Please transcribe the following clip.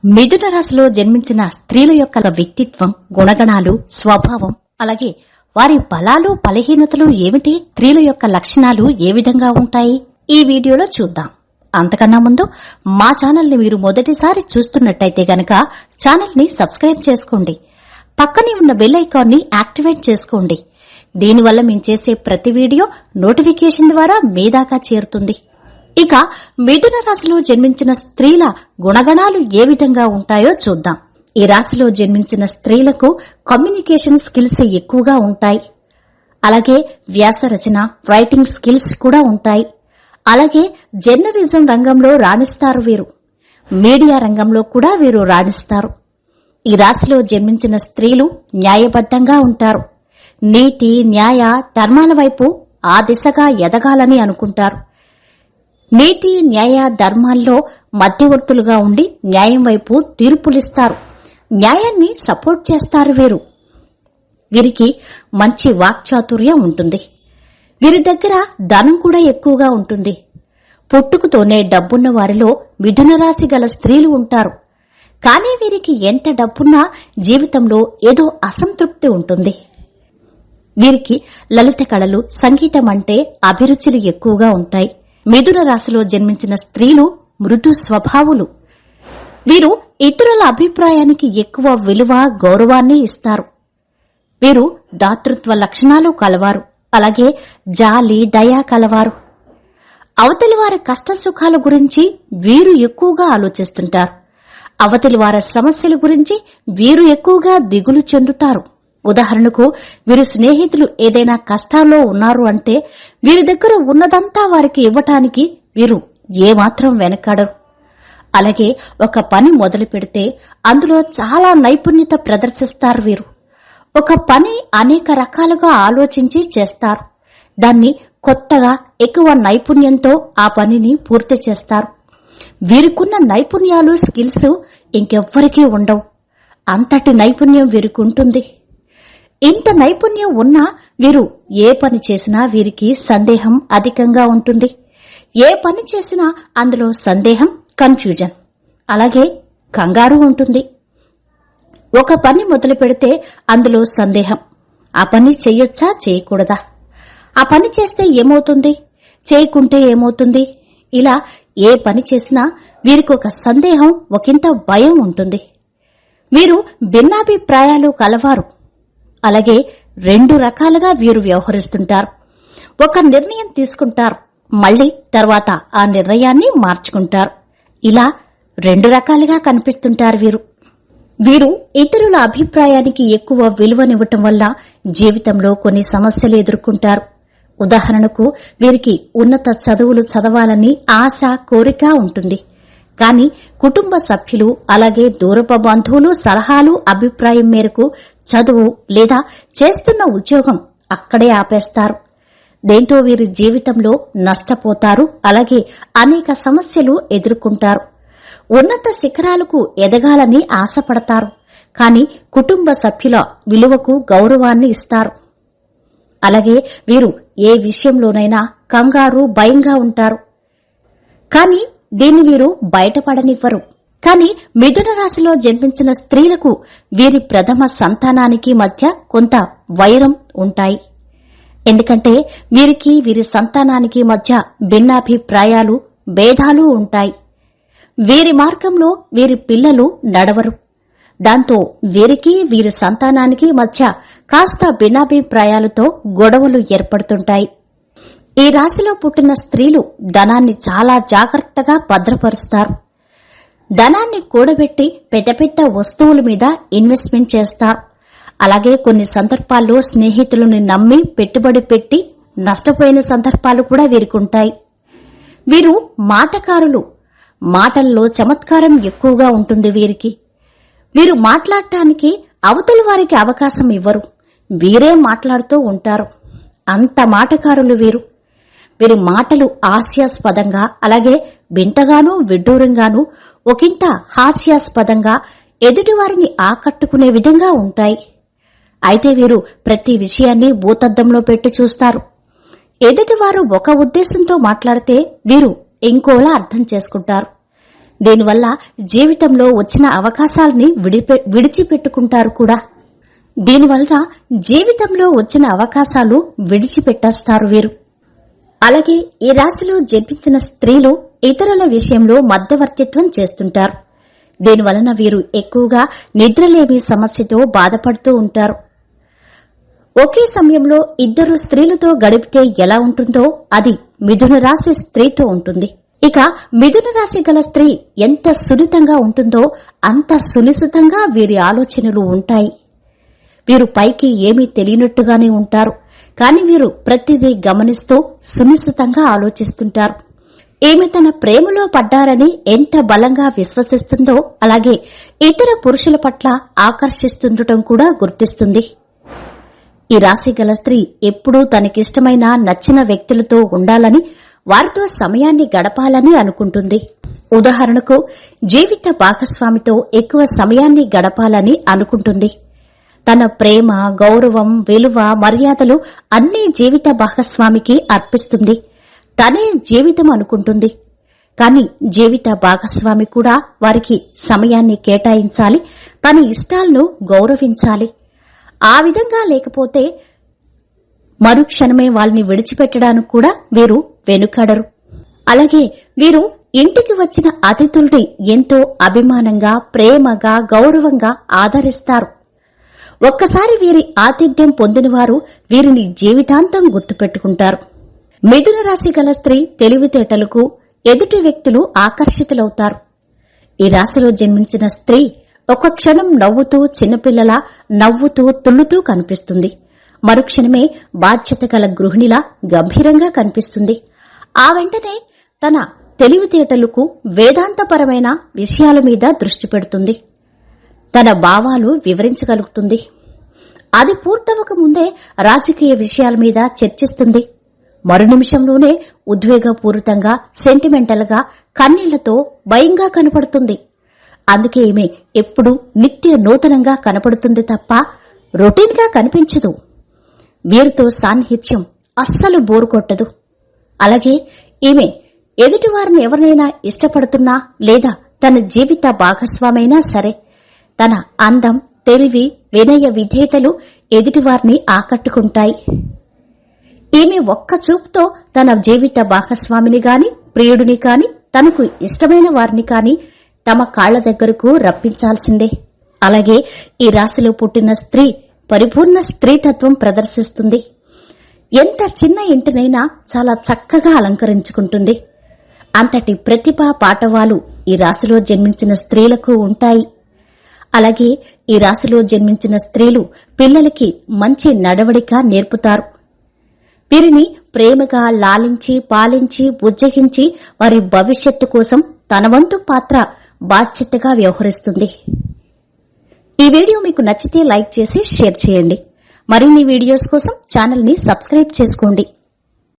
మిథున రాశిలో జన్మించిన స్త్రీల యొక్క వ్యక్తిత్వం, గుణగణాలు, స్వభావం, అలాగే వారి బలాలు, బలహీనతలు ఏమిటి, స్త్రీల యొక్క లక్షణాలు ఏ విధంగా ఉంటాయి, ఈ వీడియోలో చూద్దాం. అంతకన్నా ముందు మా ఛానల్ ని మీరు మొదటిసారి చూస్తున్నట్టయితే గనక ఛానల్ ని సబ్స్క్రైబ్ చేసుకోండి. పక్కనే ఉన్న బెల్ ఐకాన్ ని యాక్టివేట్ చేసుకోండి. దీనివల్ల మేము చేసే ప్రతి వీడియో నోటిఫికేషన్ ద్వారా మీ దాకా చేరుతుంది. ఇక మిథున రాశిలో జన్మించిన స్త్రీల గుణగణాలు ఏ విధంగా ఉంటాయో చూద్దాం. ఈ రాశిలో జన్మించిన స్త్రీలకు కమ్యూనికేషన్ స్కిల్స్ ఎక్కువగా ఉంటాయి. అలాగే వ్యాస రచన, రైటింగ్ స్కిల్స్ కూడా ఉంటాయి. అలాగే జర్నలిజం రంగంలో రాణిస్తారు వీరు. మీడియా రంగంలో కూడా వీరు రాణిస్తారు. ఈ రాశిలో జన్మించిన స్త్రీలు న్యాయబద్ధంగా ఉంటారు. నీతి, న్యాయ, ధర్మాల వైపు ఆ దిశగా ఎదగాలని అనుకుంటారు. నీతి, న్యాయ, ధర్మాల్లో మధ్యవర్తులుగా ఉండి న్యాయం వైపు తీర్పులిస్తారు. న్యాయాన్ని సపోర్ట్ చేస్తారు వీరు. వీరికి మంచి వాక్చాతుర్యం ఉంటుంది. వీరి దగ్గర ధనం కూడా ఎక్కువగా ఉంటుంది. పుట్టుకతోనే డబ్బున్న వారిలో మిథున రాశి గల స్త్రీలు ఉంటారు. కానీ వీరికి ఎంత డబ్బున్నా జీవితంలో ఏదో అసంతృప్తి ఉంటుంది. వీరికి లలిత కళలు, సంగీతం అంటే అభిరుచులు ఎక్కువగా ఉంటాయి. మిథున రాశిలో జన్మించిన స్త్రీలు మృదు స్వభావులు. వీరు ఇతరుల అభిప్రాయానికి ఎక్కువ విలువ, గౌరవాన్ని ఇస్తారు. వీరు దాతృత్వ లక్షణాలు కలవారు. అలాగే జాలి, దయ కలవారు. అవతలి వారి కష్టసుఖాల గురించి వీరు ఎక్కువగా ఆలోచిస్తుంటారు. అవతలి వారి సమస్యల గురించి వీరు ఎక్కువగా దిగులు చెందుతారు. ఉదాహరణకు వీరి స్నేహితులు ఏదైనా కష్టాల్లో ఉన్నారు అంటే వీరి దగ్గర ఉన్నదంతా వారికి ఇవ్వటానికి వీరు ఏమాత్రం వెనకాడరు. అలాగే ఒక పని మొదలు పెడితే అందులో చాలా నైపుణ్యత ప్రదర్శిస్తారు వీరు. ఒక పని అనేక రకాలుగా ఆలోచించి చేస్తారు. దాన్ని కొత్తగా ఎక్కువ నైపుణ్యంతో ఆ పనిని పూర్తి చేస్తారు. వీరికున్న నైపుణ్యాలు, స్కిల్స్ ఇంకెవ్వరికీ ఉండవు. అంతటి నైపుణ్యం వీరికి ఉంటుంది. ఇంత నైపుణ్యం ఉన్నా వీరు ఏ పని చేసినా వీరికి సందేహం అధికంగా ఉంటుంది. ఏ పని చేసినా అందులో సందేహం, కన్ఫ్యూజన్, అలాగే కంగారు ఉంటుంది. ఒక పని మొదలు పెడితే అందులో సందేహం. ఆ పని చేయొచ్చా, చేయకూడదా, ఆ పని చేస్తే ఏమవుతుంది, చేయకుంటే ఏమవుతుంది, ఇలా ఏ పని చేసినా వీరికి ఒక సందేహం, ఒకంత భయం ఉంటుంది. వీరు భిన్నాభిప్రాయాలు కలవారు. అలాగే రెండు రకాలుగా వీరు వ్యవహరిస్తుంటారు. ఒక నిర్ణయం తీసుకుంటారు, మళ్లీ తర్వాత ఆ నిర్ణయాన్ని మార్చుకుంటారు. ఇలా రెండు రకాలుగా కనిపిస్తుంటారు వీరు. వీరు ఇతరుల అభిప్రాయానికి ఎక్కువ విలువనివ్వటం వల్ల జీవితంలో కొన్ని సమస్యలు ఎదుర్కొంటారు. ఉదాహరణకు వీరికి ఉన్నత చదువులు చదవాలని ఆశ, కోరిక ఉంటుంది. కానీ కుటుంబ సభ్యులు, అలాగే దూరపు బంధువులు సలహాలు, అభిప్రాయం మేరకు చదువు లేదా చేస్తున్న ఉద్యోగం అక్కడే ఆపేస్తారు. దీంతో వీరి జీవితంలో నష్టపోతారు. అలాగే అనేక సమస్యలు ఎదుర్కొంటారు. ఉన్నత శిఖరాలకు ఎదగాలని ఆశపడతారు. కానీ కుటుంబ సభ్యుల విలువకు గౌరవాన్ని ఇస్తారు. అలాగే వీరు ఏ విషయంలోనైనా కంగారు, భయంగా ఉంటారు. కానీ దీన్ని వీరు బయటపడనివ్వరు. కానీ మిథున రాశిలో జన్మించిన స్త్రీలకు వీరి ప్రథమ సంతానానికి మధ్య కొంత వైరం ఉంటాయి. ఎందుకంటే వీరికి, వీరి సంతానానికి మధ్య భిన్నాభిప్రాయాలు, భేదాలు ఉంటాయి. వీరి మార్గంలో వీరి పిల్లలు నడవరు. దాంతో వీరికి, వీరి సంతానానికి మధ్య కాస్త భిన్నాభిప్రాయాలతో గొడవలు ఏర్పడుతుంటాయి. ఈ రాశిలో పుట్టిన స్త్రీలు ధనాన్ని చాలా జాగ్రత్తగా భద్రపరుస్తారు. ధనాన్ని కూడబెట్టి పెద్ద పెద్ద వస్తువుల మీద ఇన్వెస్ట్మెంట్ చేస్తారు. అలాగే కొన్ని సందర్భాల్లో స్నేహితులను నమ్మి పెట్టుబడి పెట్టి నష్టపోయిన సందర్భాలు కూడా వీరికుంటాయి. వీరు మాటకారులు. మాటల్లో చమత్కారం ఎక్కువగా ఉంటుంది వీరికి. వీరు మాట్లాడటానికి అవతలి వారికి అవకాశం ఇవ్వరు. వీరే మాట్లాడుతూ ఉంటారు. అంత మాటకారులు వీరు. వీరి మాటలు హాస్యాస్పదంగా, అలాగే వింతగానూ విడ్డూరంగానూ, ఒకంత హాస్యాస్పదంగా ఎదుటివారిని ఆకట్టుకునే విధంగా ఉంటాయి. అయితే వీరు ప్రతి విషయాన్ని భూతద్దంలో పెట్టి చూస్తారు. ఎదుటివారు ఒక ఉద్దేశంతో మాట్లాడితే వీరు ఇంకోలా అర్థం చేసుకుంటారు. దీనివల్ల జీవితంలో వచ్చిన అవకాశాలని విడిచిపెట్టుకుంటారు కూడా. దీనివల్ల జీవితంలో వచ్చిన అవకాశాలు విడిచిపెట్టేస్తారు వీరు. అలాగే ఈ రాశిలో జన్మించిన స్త్రీలు ఇతరుల విషయంలో మధ్యవర్తిత్వం చేస్తుంటారు. దీనివలన వీరు ఎక్కువగా నిద్రలేమి సమస్యతో బాధపడుతూ ఉంటారు. ఒకే సమయంలో ఇద్దరు స్త్రీలతో గడిపితే ఎలా ఉంటుందో అది మిథున రాశి స్త్రీతో ఉంటుంది. ఇక మిథున రాశి గల స్త్రీ ఎంత సున్నితంగా ఉంటుందో అంత సునిశితంగా వీరి ఆలోచనలు ఉంటాయి. వీరు పైకి ఏమీ తెలియనట్టుగానే ఉంటారు, కాని వీరు ప్రతిదీ గమనిస్తూ సునిశితంగా ఆలోచిస్తుంటారు. ఈమె తన ప్రేమలో పడ్డారని ఎంత బలంగా విశ్వసిస్తుందో అలాగే ఇతర పురుషుల పట్ల ఆకర్షిస్తుండటం కూడా గుర్తిస్తుంది. ఈ రాశి గల స్త్రీ ఎప్పుడూ తనకిష్టమైన నచ్చిన వ్యక్తులతో ఉండాలని, వారితో సమయాన్ని గడపాలని అనుకుంటుంది. ఉదాహరణకు జీవిత భాగస్వామితో ఎక్కువ సమయాన్ని గడపాలని అనుకుంటుంది. తన ప్రేమ, గౌరవం, విలువ, మర్యాదలు అన్నీ జీవిత భాగస్వామికి అర్పిస్తుంది. తనే జీవితం అనుకుంటుంది. కాని జీవిత భాగస్వామి కూడా వారికి సమయాన్ని కేటాయించాలి, తన ఇష్టాలను గౌరవించాలి. ఆ విధంగా లేకపోతే మరుక్షణమే వాళ్ళని విడిచిపెట్టడానికి కూడా వీరు వెనుకాడరు. అలాగే వీరు ఇంటికి వచ్చిన అతిథుల్ని ఎంతో అభిమానంగా, ప్రేమగా, గౌరవంగా ఆదరిస్తారు. ఒక్కసారి వీరి ఆతిథ్యం పొందినవారు వీరిని జీవితాంతం గుర్తుపెట్టుకుంటారు. మిథున రాశి గల స్త్రీ తెలివితేటలకు ఎదుటి వ్యక్తులు ఆకర్షితులవుతారు. ఈ రాశిలో జన్మించిన స్త్రీ ఒక క్షణం నవ్వుతూ చిన్నపిల్లలా నవ్వుతూ తుళ్ళుతూ కనిపిస్తుంది. మరుక్షణమే బాధ్యత గల గృహిణిలా గంభీరంగా కనిపిస్తుంది. ఆ వెంటనే తన తెలివితేటలకు వేదాంతపరమైన విషయాల మీద దృష్టి పెడుతుంది. తన భావాలు వివరించగలుగుతుంది. అది పూర్తవక ముందే రాజకీయ విషయాల మీద చర్చిస్తుంది. మరు నిమిషంలోనే ఉద్వేగపూరితంగా, సెంటిమెంటల్ గా, కన్నీళ్లతో భయంగా కనపడుతుంది. అందుకే ఈమె ఎప్పుడూ నిత్య నూతనంగా కనపడుతుంది తప్ప రొటీన్ గా కనిపించదు. వీరితో సాన్నిహిత్యం అస్సలు బోరు కొట్టదు. అలాగే ఈమె ఎదుటివారిని ఎవరినైనా ఇష్టపడుతున్నా లేదా తన జీవిత భాగస్వామైనా సరే తన అందం, తెలివి, వినయ విధేయతలు ఎదుటివారిని ఆకట్టుకుంటాయి. ఈమె ఒక్క చూపుతో తన జీవిత భాగస్వామిని గాని, ప్రియుడిని కాని, తనకు ఇష్టమైన వారిని కాని తమ కాళ్ల దగ్గరకు రప్పించాల్సిందే. అలాగే ఈ రాశిలో పుట్టిన స్త్రీ పరిపూర్ణ స్త్రీతత్వం ప్రదర్శిస్తుంది. ఎంత చిన్న ఇంటినైనా చాలా చక్కగా అలంకరించుకుంటుంది. అంతటి ప్రతిభా పాటవాలు ఈ రాశిలో జన్మించిన స్త్రీలకు ఉంటాయి. అలాగే ఈ రాశిలో జన్మించిన స్త్రీలు పిల్లలకి మంచి నడవడిక నేర్పుతారు. వీరిని ప్రేమగా లాలించి, పాలించి, బుజ్జగించి వారి భవిష్యత్తు కోసం తన వంతు పాత్ర బాధ్యతగా వ్యవహరిస్తుంది. ఈ వీడియో మీకు నచ్చితే లైక్ చేసి షేర్ చేయండి. మరిన్ని వీడియోస్ కోసం ఛానల్ ని సబ్స్క్రైబ్ చేసుకోండి.